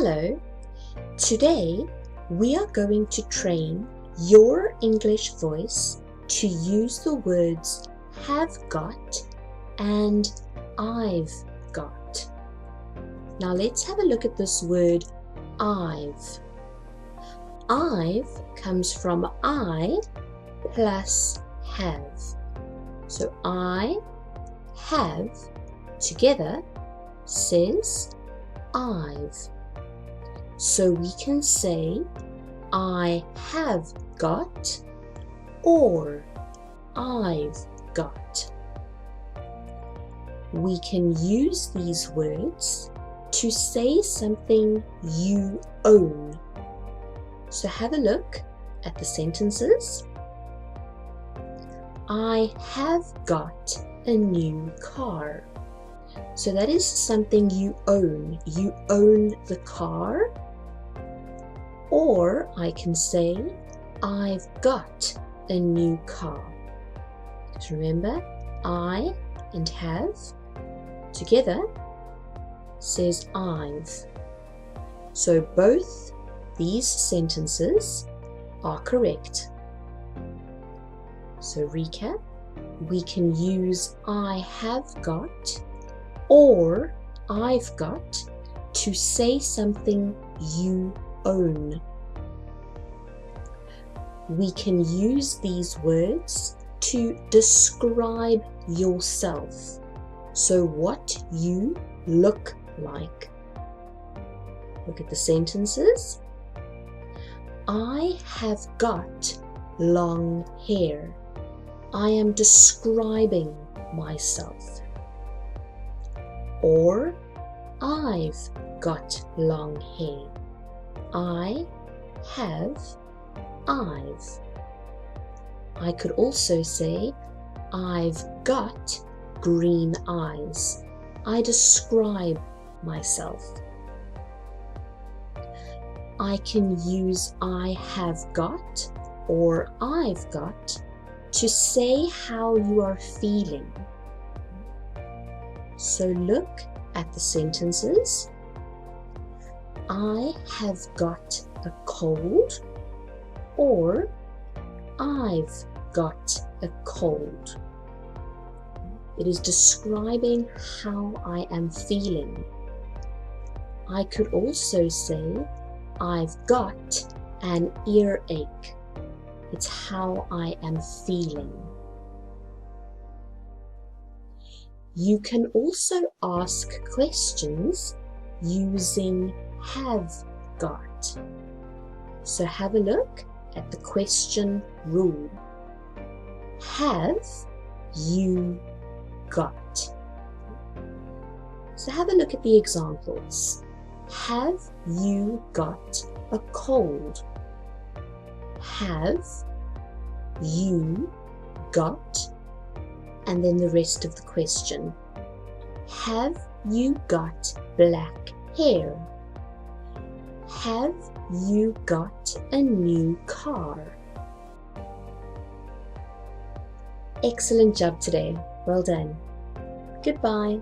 Hello, today we are going to train your English voice to use the words have got and I've got. Now let's have a look at this word I've. I've comes from I plus have. So I have together says I've. So we can say I have got or I've got. We can use these words to say something you own. So have a look at the sentences. I have got a new car. So that is something you own. You own the car. Or I can say, I've got a new car. So remember, I and have together says I've. So both these sentences are correct. So recap, we can use I have got or I've got to say something you own. We can use these words to describe yourself. So what you look like. Look at the sentences. I have got long hair. I am describing myself. Or I've got long hair. I have, I've. I could also say I've got green eyes. I describe myself. I can use I have got or I've got to say how you are feeling. So look at the sentences. I have got a cold or I've got a cold. It is describing how I am feeling. I could also say I've got an earache. It's how I am feeling. You can also ask questions using have got. So have a look at the question rule. Have you got? So have a look at the examples. Have you got a cold? Have you got? And then the rest of the question. Have you got black hair? Have you got a new car? Excellent job today. Well done. Goodbye.